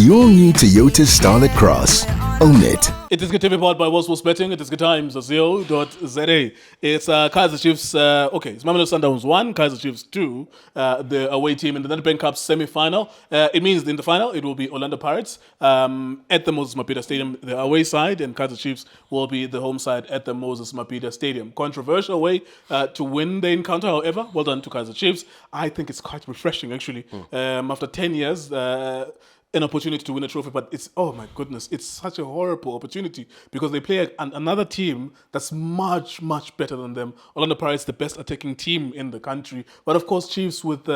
your new Toyota Starlet Cross. Own it. It is TV powered by World Sports Betting. It is times.co.za. It's Kaizer Chiefs. It's Mamelodi Sundowns 1, Kaizer Chiefs 2, the away team in the Nedbank Cup semi-final. It means in the final it will be Orlando Pirates at the Moses Mabhida Stadium, the away side, and Kaizer Chiefs will be the home side at the Moses Mabhida Stadium. Controversial way to win the encounter, however. Well done to Kaizer Chiefs. I think it's quite refreshing, actually. After 10 years, an opportunity to win a trophy, but it's, oh my goodness, it's such a horrible opportunity because they play another team that's much, much better than them. Orlando Pirates, the best attacking team in the country. But of course, Chiefs with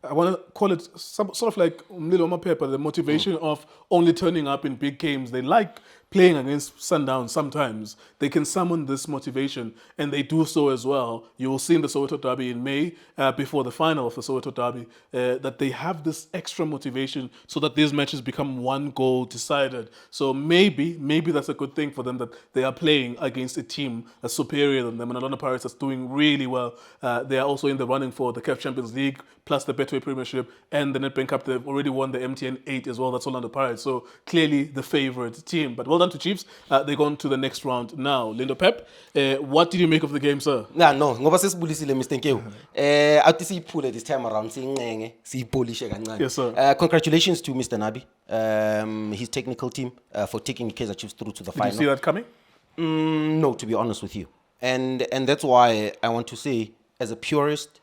I want to call it sort of like Lindo Pep, the motivation of only turning up in big games. They like playing against Sundowns sometimes. They can summon this motivation, and they do so as well. You will see in the Soweto Derby in May, before the final of the Soweto Derby, that they have this extra motivation so that these matches become one goal decided. So maybe that's a good thing for them that they are playing against a team that's superior than them. And Orlando Pirates that's doing really well. They are also in the running for the CAF Champions League, plus the Betway Premiership and the Nedbank Cup. They've already won the MTN 8 as well. That's Orlando Pirates. So clearly the favorite team. But well done to Chiefs. They're going to the next round now. Lindo Pep, what did you make of the game, sir? No, ngoba sesibulisile Mr. Nkewu. Athi siyiphule this time around siyingcenge, siyipolishe kancane. Yes, sir. Congratulations to Mr. Nabi, his technical team for taking Kaizer Chiefs through to the final. Did you see that coming? No, to be honest with you. And that's why I want to say, as a purist,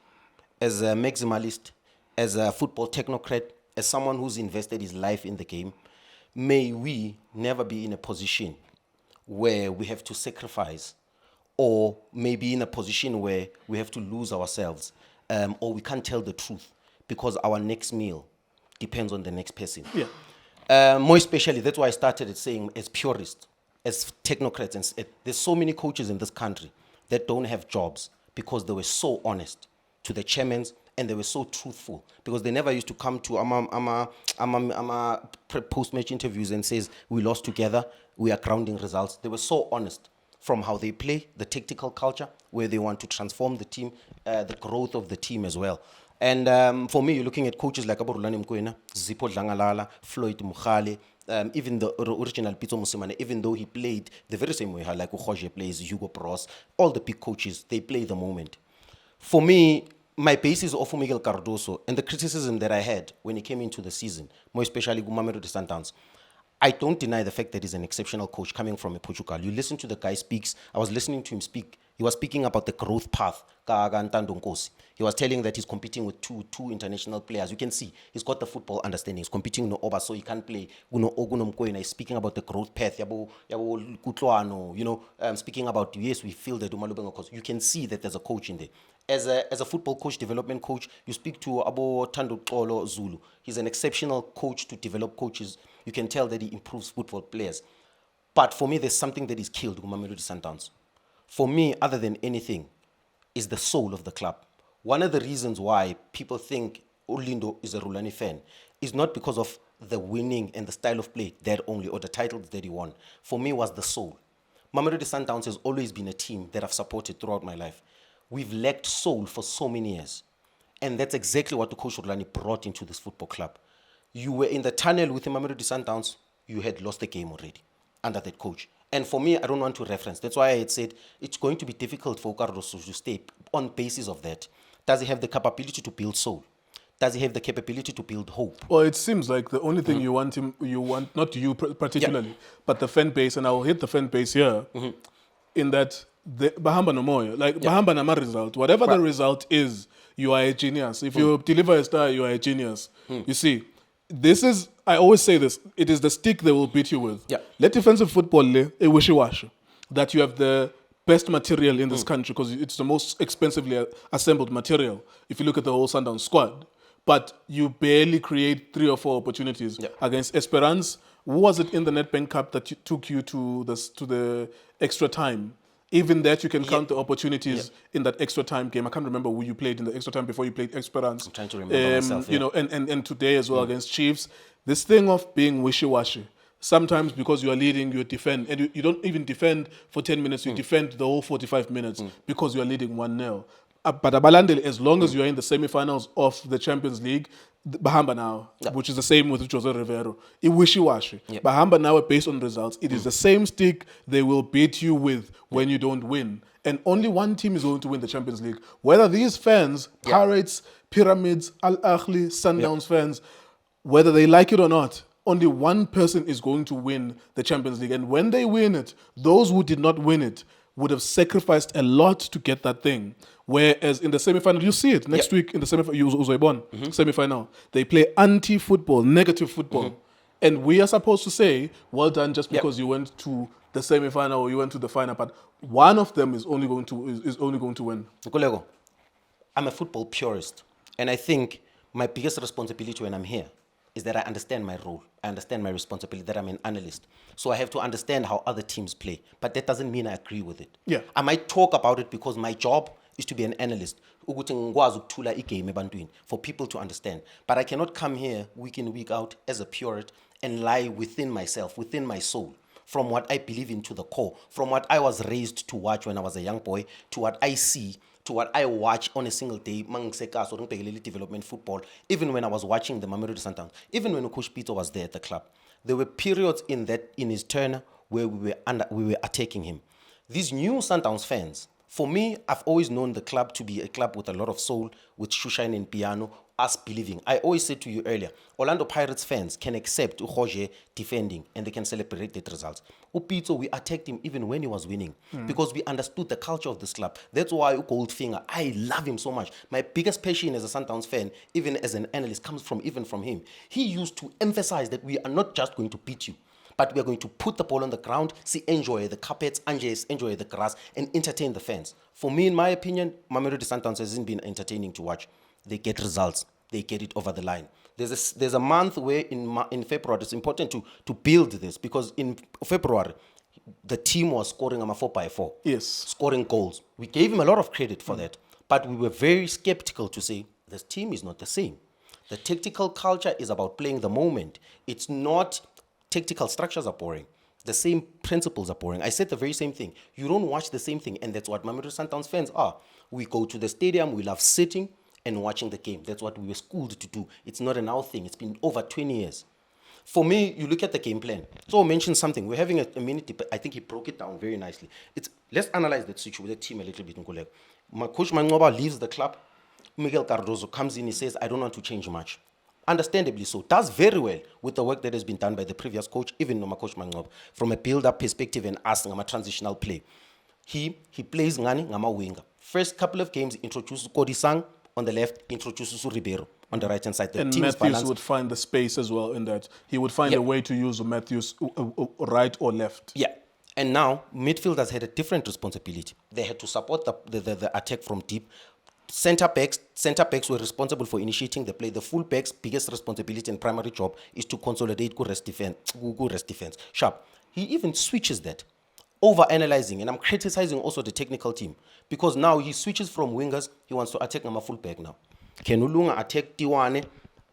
as a maximalist, as a football technocrat, as someone who's invested his life in the game, may we never be in a position where we have to sacrifice, or maybe in a position where we have to lose ourselves, or we can't tell the truth because our next meal depends on the next person. Yeah. More especially, that's why I started at saying, as purists, as technocrats, and there's so many coaches in this country that don't have jobs because they were so honest to the chairmen, and they were so truthful because they never used to come to post-match interviews and says, we lost together, we are grounding results. They were so honest from how they play, the tactical culture, where they want to transform the team, the growth of the team as well. And for me, you're looking at coaches like Aborulani Mkwena, Zippo Dlangalala, Floyd Mukhale, even the original Pito Musimane, even though he played the very same way like Uhoje plays, Hugo Bros, all the big coaches, they play the moment. For me, my basis of Miguel Cardoso and the criticism that I had when he came into the season, more especially Mamelodi Sundowns, I don't deny the fact that he's an exceptional coach coming from Portugal. You listen to the guy speaks. I was listening to him speak. He was speaking about the growth path. He was telling that he's competing with two international players. You can see he's got the football understanding. He's competing with Oba, so he can't play. He's speaking about the growth path. Speaking about, yes, we feel that because you can see that there's a coach in there. As a football coach, development coach, you speak to Abo Tando Xolo Zulu. He's an exceptional coach to develop coaches. You can tell that he improves football players. But for me, there's something that is killed Mamelodi Sundowns. For me, other than anything, is the soul of the club. One of the reasons why people think Lindo is a Rulani fan is not because of the winning and the style of play that only, or the titles that he won. For me, was the soul. Mamelodi Sundowns has always been a team that I've supported throughout my life. We've lacked soul for so many years. And that's exactly what the coach Rulani brought into this football club. You were in the tunnel with Mamelodi Sundowns, you had lost the game already under that coach. And for me, I don't want to reference. That's why I had said it's going to be difficult for Cardoso to stay on basis of that. Does he have the capability to build soul? Does he have the capability to build hope? Well, it seems like the only thing you want, not you particularly, but the fan base, and I'll hit the fan base here, in that Bahamba no Moyo, Bahamba Nama result, whatever the result is, you are a genius. If you deliver a star, you are a genius. You see, this is, I always say this, it is the stick they will beat you with. Let defensive football a wishy-washy, that you have the best material in this country because it's the most expensively assembled material if you look at the whole Sundown squad. But you barely create 3 or 4 opportunities against Esperance. Who was it in the Nedbank Cup that took you to the extra time? Even that you can count the opportunities in that extra time game. I can't remember who you played in the extra time before you played Esperance. I'm trying to remember myself. You know, and today as well against Chiefs. This thing of being wishy-washy. Sometimes because you are leading, you defend. And you don't even defend for 10 minutes. You defend the whole 45 minutes because you are leading 1-0. But abalandeli, as long as you are in the semi-finals of the Champions League, bahamba now, which is the same with Jose Rivero. It wishy-washy. Bahamba now based on results. It is the same stick they will beat you with when you don't win. And only one team is going to win the Champions League. Whether these fans, Pirates, Pyramids, Al Ahly, Sundowns fans, whether they like it or not, only one person is going to win the Champions League. And when they win it, those who did not win it would have sacrificed a lot to get that thing. Whereas in the semi-final, you see it next week in the semi-final, semi-final. They play anti-football, negative football. And we are supposed to say, well done, just because you went to the semi-final or you went to the final. But one of them is only going to win. Nkululeko, I'm a football purist. And I think my biggest responsibility when I'm here is that I understand my role. I understand my responsibility, that I'm an analyst. So I have to understand how other teams play. But that doesn't mean I agree with it. Yeah. I might talk about it because my job is to be an analyst. Ukuthi ngikwazi ukuthula igame ebantwini, for people to understand. But I cannot come here week in, week out as a purist and lie within myself, within my soul, from what I believe in to the core, from what I was raised to watch when I was a young boy, to what I see, to what I watch on a single day, development football, even when I was watching the Mamelodi Sundowns, even when Coach Peter was there at the club. There were periods in his turn where we were attacking him. These new Sundowns fans, for me, I've always known the club to be a club with a lot of soul, with shoeshine and piano, us believing. I always said to you earlier, Orlando Pirates fans can accept Jorge defending and they can celebrate that results. Upito, we attacked him even when he was winning because we understood the culture of this club. That's why Goldfinger, I love him so much. My biggest passion as a Sundowns fan, even as an analyst, comes from him. He used to emphasize that we are not just going to beat you, but we are going to put the ball on the ground, enjoy the carpets, enjoy the grass, and entertain the fans. For me, in my opinion, Mamelodi Sundowns hasn't been entertaining to watch. They get results. They get it over the line. There's a month where in February, it's important to build this, because in February, the team was scoring 4x4. Yes. Scoring goals. We gave him a lot of credit for that, but we were very skeptical to say, this team is not the same. The tactical culture is about playing the moment. It's not... Tactical structures are boring. The same principles are boring. I said the very same thing. You don't watch the same thing, and that's what Mamelodi Sundowns fans are. We go to the stadium, we love sitting and watching the game. That's what we were schooled to do. It's not an now thing. It's been over 20 years. For me, you look at the game plan. So I mentioned something. We're having a minute, but I think he broke it down very nicely. Let's analyze that situation with the team a little bit. My coach Mangoba leaves the club. Miguel Cardozo comes in, he says, I don't want to change much. Understandably so, does very well with the work that has been done by the previous coach, even Noma Coach Mangob, from a build-up perspective and us a transitional play. He plays Ngani Ngama winger. First couple of games, introduces Kodisang on the left, introduces Ribeiro on the right-hand side. The and team Matthews would find the space as well in that. He would find a way to use Matthews right or left. Yeah. And now, midfielders had a different responsibility. They had to support the attack from deep. Centre backs were responsible for initiating the play. The full backs' biggest responsibility and primary job is to consolidate good rest defense. Sharp. He even switches that, over-analyzing, and I'm criticizing also the technical team, because now he switches from wingers, he wants to attack a full back now. Kenulunga attacked Tiwane,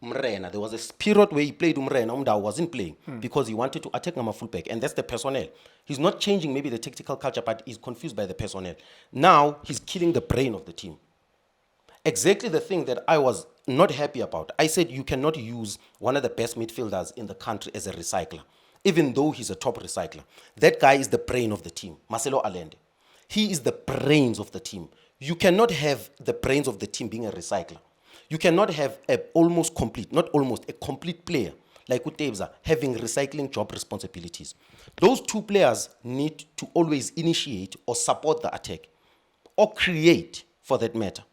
Mrena. There was a period where he played Mrena, Umda wasn't playing, because he wanted to attack a full back, and that's the personnel. He's not changing maybe the tactical culture, but he's confused by the personnel. Now, he's killing the brain of the team. Exactly the thing that I was not happy about. I said you cannot use one of the best midfielders in the country as a recycler, even though he's a top recycler. That guy is the brain of the team, Marcelo Allende. He is the brains of the team. You cannot have the brains of the team being a recycler. You cannot have a complete player like Utebza having recycling job responsibilities. Those two players need to always initiate or support the attack, or create for that matter.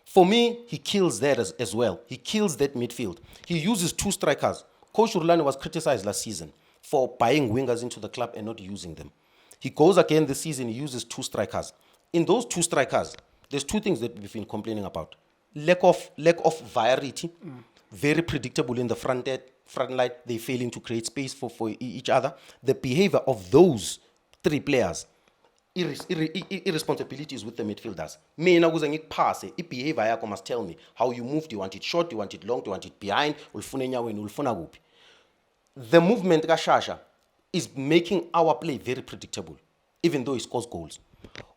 For me, he kills that as well. He kills that midfield. He uses two strikers. Coach Urlani was criticized last season for buying wingers into the club and not using them. He goes again this season, he uses two strikers. In those two strikers, there's two things that we've been complaining about. Lack of variety, very predictable in the front line. They're failing to create space for each other. The behavior of those three players, irresponsibilities with the midfielders. Mina kuze ngikuphase, behavior yakho must tell me how you move. Do you want it short? Do you want it long? Do you want it behind? Ulfuna enyaweni, ulfuna kuphi? The movement kaShasha is making our play very predictable, even though he scores goals.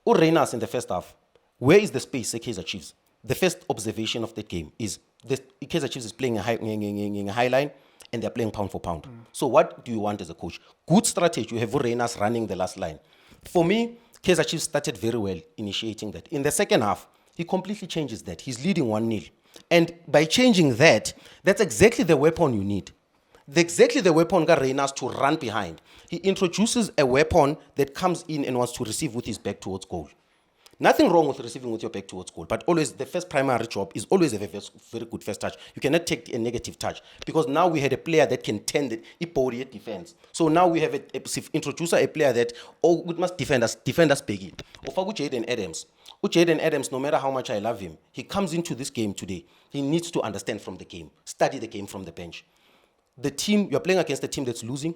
Urenas in the first half, Where is the space Kaizer Chiefs? The first observation of that game is the Kaizer Chiefs is playing a high line and they're playing pound for pound. So what do you want as a coach? Good strategy. You have Urenas running the last line. For me, Kaizer Chiefs started very well initiating that. In the second half, he completely changes that. He's leading 1-0. And by changing that, that's exactly the weapon you need. Exactly the weapon got Reynas to run behind. He introduces a weapon that comes in and wants to receive with his back towards goal. Nothing wrong with receiving with your back towards goal, but always the first primary job is always a very good first touch. You cannot take a negative touch because now we had a player that can tend it defense. So now we have introduce a player that we must defend us biggie. Ofagu Jaden Adams. Jaden Adams, no matter how much I love him, he comes into this game today. He needs to understand from the game, study the game from the bench. The team, you're playing against a team that's losing.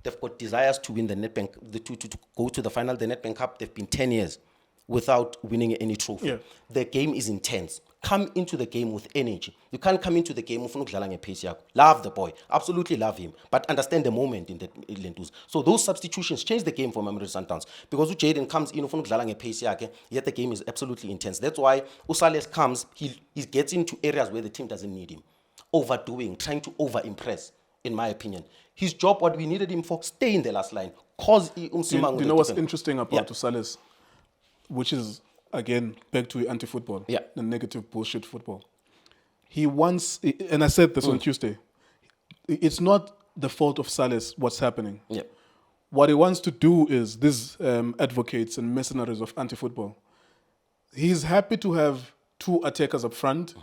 They've got desires to win the Nedbank, to go to the final, the Nedbank Cup. They've been 10 years without winning any trophy. Yeah. The game is intense. Come into the game with energy. You can't come into the game with pace. Love the boy. Absolutely love him. But understand the moment in the Lentus. So those substitutions change the game for Mamelodi Sundowns. Because Jaden comes in pace, yet the game is absolutely intense. That's why Usales comes, he gets into areas where the team doesn't need him. Overdoing, trying to over-impress, in my opinion. His job, what we needed him for, stay in the last line. Do you know what's interesting about Usales? Which is, again, back to anti-football, the negative bullshit football. He wants, and I said this on Tuesday, it's not the fault of Salas what's happening. Yeah. What he wants to do is, these advocates and mercenaries of anti-football, he's happy to have two attackers up front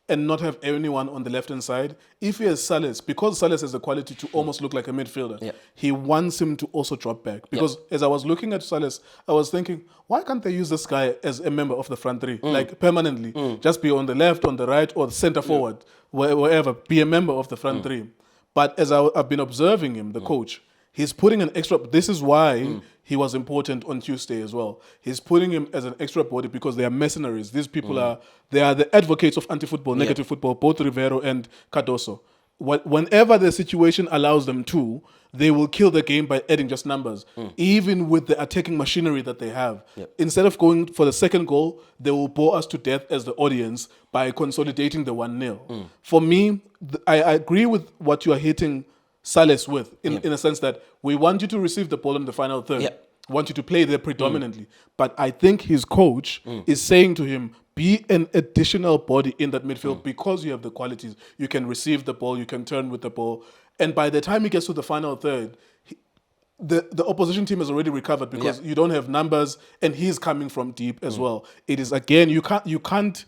and not have anyone on the left-hand side. If he has Salas, because Salas has the quality to almost look like a midfielder, he wants him to also drop back. Because as I was looking at Salas, I was thinking, why can't they use this guy as a member of the front three, like permanently? Just be on the left, on the right, or the center forward, wherever, be a member of the front three. But as I've been observing him, the coach, he's putting an extra, this is why he was important on Tuesday as well. He's putting him as an extra body because they are mercenaries. These people they are the advocates of anti-football, negative football, both Rivero and Cardoso. Whenever the situation allows them to, they will kill the game by adding just numbers, even with the attacking machinery that they have. Instead of going for the second goal, they will bore us to death as the audience by consolidating the 1-0. For me, I agree with what you are hitting Salas with, in a sense that we want you to receive the ball in the final third, want you to play there predominantly. But I think his coach is saying to him, be an additional body in that midfield because you have the qualities. You can receive the ball, you can turn with the ball. And by the time he gets to the final third, the opposition team has already recovered because you don't have numbers and he's coming from deep as well. It is, again, you can't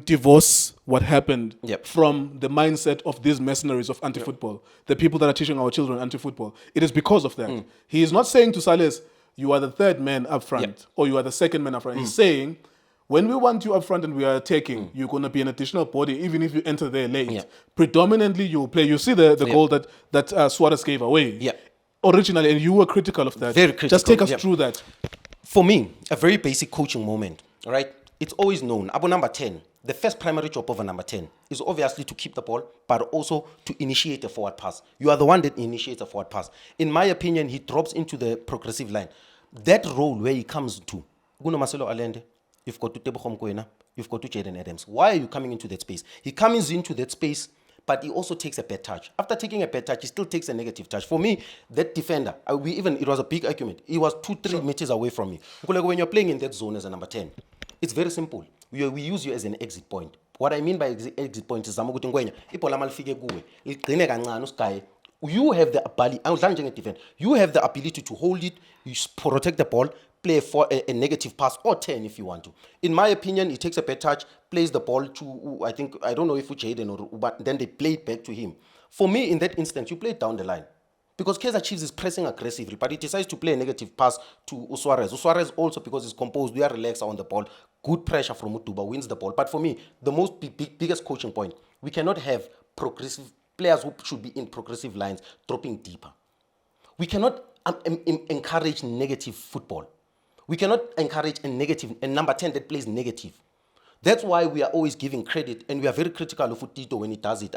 divorce what happened from the mindset of these mercenaries of anti-football, the people that are teaching our children anti-football. It is because of that. He is not saying to Salas, you are the third man up front or you are the second man up front. He's saying, when we want you up front and we are attacking, you're going to be an additional body, even if you enter there late. Predominantly, you'll play. You see the goal that Suarez gave away originally, and you were critical of that. Very critical. Just take us through that. For me, a very basic coaching moment, all right? It's always known, Abu number 10, the first primary job of a number 10 is obviously to keep the ball, but also to initiate a forward pass. You are the one that initiates a forward pass. In my opinion, he drops into the progressive line. That role where he comes to, Guno Marcelo Allende, you've got to Tebogo Mokoena, you've got to Jaden Adams. Why are you coming into that space? He comes into that space, but he also takes a bad touch. After taking a bad touch, he still takes a negative touch. For me, that defender, it was a big argument. He was 2-3 meters away from me. When you're playing in that zone as a number 10, it's very simple. We use you as an exit point. What I mean by exit point is you have the ability, you have the ability to hold it, you protect the ball, play for a negative pass or 10 if you want to. In my opinion, he takes a bad touch, plays the ball to, I don't know if it's Jaden or, but then they play it back to him. For me, in that instance, you play it down the line. Because Kaizer Chiefs is pressing aggressively, but he decides to play a negative pass to Suarez. Suarez also, because he's composed, we are relaxed on the ball. Good pressure from Mutuba, wins the ball. But for me, the most biggest coaching point, we cannot have progressive players who should be in progressive lines dropping deeper. We cannot encourage negative football. We cannot encourage a number 10 that plays negative. That's why we are always giving credit, and we are very critical of Tito when he does it.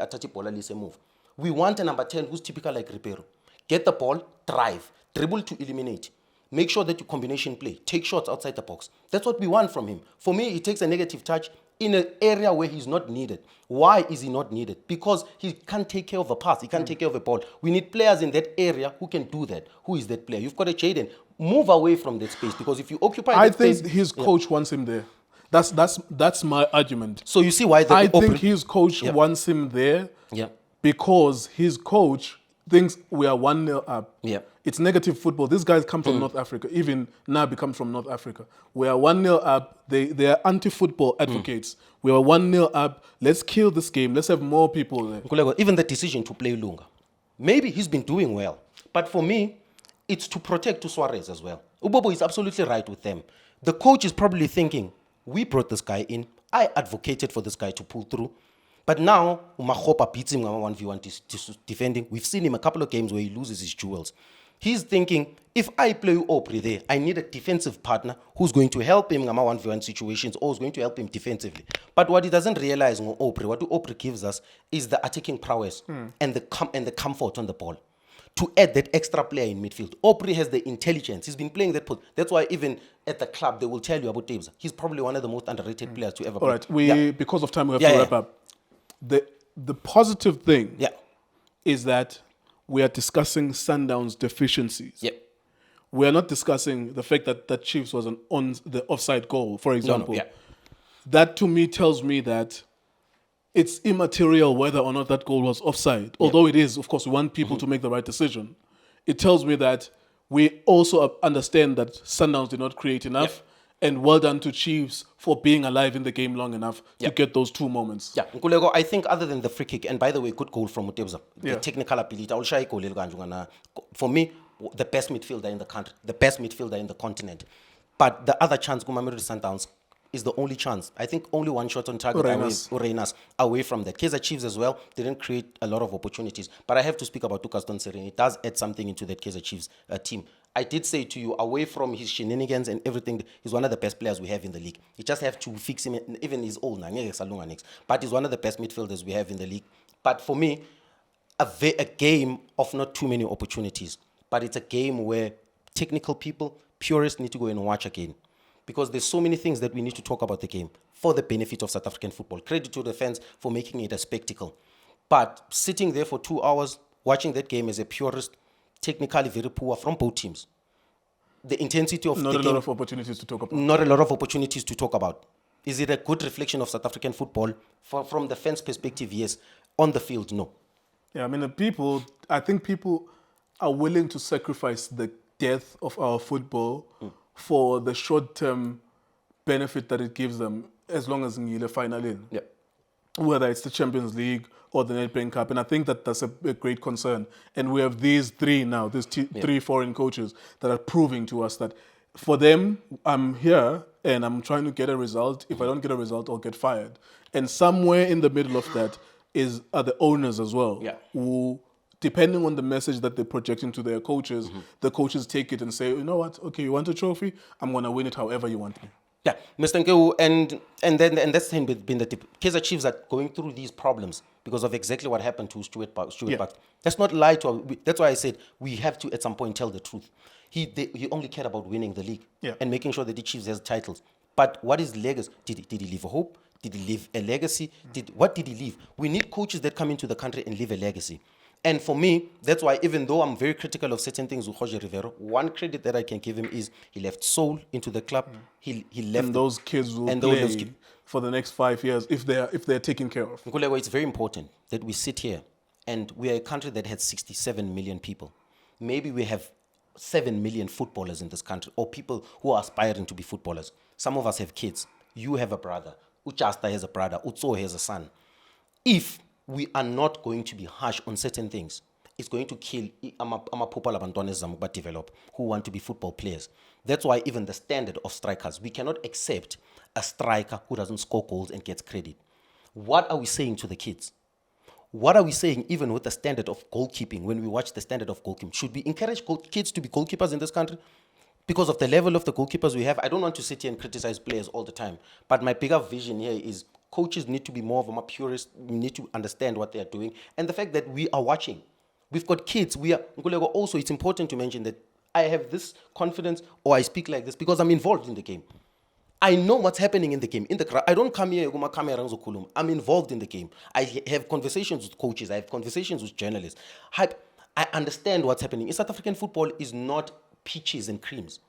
Move. We want a number 10 who's typical like Ribeiro. Get the ball, drive, dribble to eliminate. Make sure that you combination play. Take shots outside the box. That's what we want from him. For me, he takes a negative touch in an area where he's not needed. Why is he not needed? Because he can't take care of a pass. He can't take care of a ball. We need players in that area who can do that. Who is that player? You've got a Jaden. Move away from that space, because if you occupy that space... I think his coach wants him there. That's my argument. So you see why... I think his coach wants him there because his coach thinks we are 1-0 up. Yeah. It's negative football. These guys come from North Africa. Even Nabi comes from North Africa. We are 1-0 up. They are anti-football advocates. We are 1-0 up. Let's kill this game. Let's have more people there. Even the decision to play Lunga. Maybe he's been doing well. But for me, it's to protect Suarez as well. Ubobo is absolutely right with them. The coach is probably thinking, we brought this guy in. I advocated for this guy to pull through. But now, Umahopa beats him 1v1 defending. We've seen him a couple of games where he loses his jewels. He's thinking, if I play Opri there, I need a defensive partner who's going to help him in 1v1 situations or is going to help him defensively. But what he doesn't realize, what Opri gives us is the attacking prowess and the comfort on the ball. To add that extra player in midfield. Opri has the intelligence. He's been playing that. That's why even at the club, they will tell you about Davis. He's probably one of the most underrated players to ever play. All right, because of time, we have to wrap up. The positive thing is that we are discussing Sundowns' deficiencies. Yep. We are not discussing the fact that Chiefs was on the offside goal, for example. That to me tells me that it's immaterial whether or not that goal was offside. Although it is, of course, we want people to make the right decision. It tells me that we also understand that Sundowns did not create enough. And well done to Chiefs for being alive in the game long enough to get those two moments. Yeah, Nkulego, I think other than the free kick, and by the way, good goal from Mutebza, the technical ability, I will show you. For me, the best midfielder in the country, the best midfielder in the continent. But the other chance, Mamelodi Sundowns, is the only chance. I think only one shot on target away from that. Kaizer Chiefs as well didn't create a lot of opportunities. But I have to speak about Lucas Donsereni. It does add something into that Kaizer Chiefs team. I did say to you, away from his shenanigans and everything, he's one of the best players we have in the league. You just have to fix him, even his old. But he's one of the best midfielders we have in the league. But for me, a game of not too many opportunities. But it's a game where technical people, purists need to go and watch again. Because there's so many things that we need to talk about the game for the benefit of South African football. Credit to the fans for making it a spectacle. But sitting there for 2 hours, watching that game as a purist, technically very poor from both teams. The intensity of the game... Not a lot of opportunities to talk about. Not a lot of opportunities to talk about. Is it a good reflection of South African football? From the fans' perspective, yes. On the field, no. Yeah, I mean, I think people are willing to sacrifice the death of our football for the short-term benefit that it gives them, as long as Ngile final in. Yeah. Whether it's the Champions League or the Nedbank Cup. And I think that's a great concern. And we have these three now, three foreign coaches that are proving to us that for them, I'm here and I'm trying to get a result. If I don't get a result, I'll get fired. And somewhere in the middle of that are the owners as well, who, depending on the message that they project into their coaches, the coaches take it and say, you know what, okay, you want a trophy? I'm going to win it however you want me. Yeah, Mr. Nkeu, and that's been the tip. Kaizer Chiefs are going through these problems because of exactly what happened to Stuart Park. Let's not lie to that's why I said we have to at some point tell the truth. He only cared about winning the league and making sure that the Chiefs has titles. But what is legacy? Did he leave a hope? Did he leave a legacy? What did he leave? We need coaches that come into the country and leave a legacy. And for me, that's why even though I'm very critical of certain things with Jorge Rivero, one credit that I can give him is he left soul into the club. He left, and those kids will play for the next 5 years if they're taken care of. Nkulewa, it's very important that we sit here, and we are a country that has 67 million people. Maybe we have 7 million footballers in this country, or people who are aspiring to be footballers. Some of us have kids. You have a brother. Uchasta has a brother. Utso has a son. If we are not going to be harsh on certain things, it's going to kill ama develop who want to be football players. That's why even the standard of strikers, we cannot accept a striker who doesn't score goals and gets credit. What are we saying to the kids? What are we saying even with the standard of goalkeeping? When we watch the standard of goalkeeping, should we encourage kids to be goalkeepers in this country? Because of the level of the goalkeepers we have, I don't want to sit here and criticize players all the time. But my bigger vision here is coaches need to be more of a purist. We need to understand what they are doing. And the fact that we are watching. We've got kids. Also, it's important to mention that I have this confidence or I speak like this because I'm involved in the game. I know what's happening in the game. I don't come here with my camera and zokhuluma. I'm involved in the game. I have conversations with coaches. I have conversations with journalists. I understand what's happening. In South African football is not peaches and creams.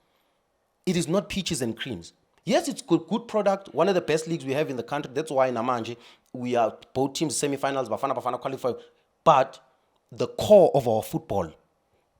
It is not peaches and creams. Yes, it's good product. One of the best leagues we have in the country. That's why in Namanje we are both teams semi-finals. Bafana qualify. But the core of our football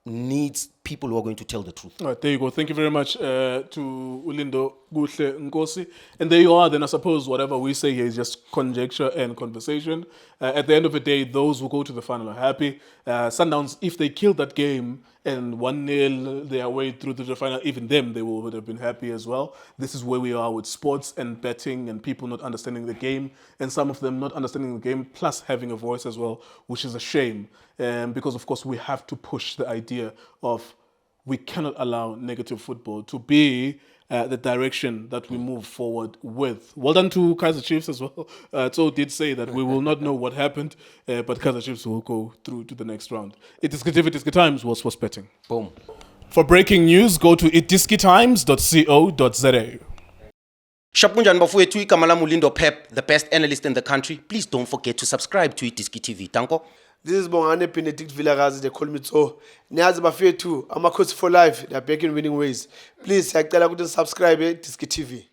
needs people who are going to tell the truth. All right, there you go. Thank you very much to Lindo Nkosi. And there you are. Then I suppose whatever we say here is just conjecture and conversation. At the end of the day, those who go to the final are happy. Sundowns, if they killed that game and 1-0 their way through to the final, even them, they would have been happy as well. This is where we are with sports and betting and people not understanding the game, and some of them not understanding the game, plus having a voice as well, which is a shame. Because, of course, we have to push the idea of we cannot allow negative football to be the direction that we move forward with. Well done to Kaizer Chiefs as well. So did say that we will not know what happened, but Kaizer Chiefs will go through to the next round. iDiski Times was sports betting. Boom. For breaking news, go to iDiskiTimes.co.za. Shapunjan bafowethu igama lami Lindo Pep, the best analyst in the country. Please don't forget to subscribe to iDiskiTV. Tanko. This is Bongane Benedict Villagazi, they call me so. Niazi Bafetu, I'm a coach for life. They're back in winning ways. Please, I tell you to subscribe to iDiskiTV.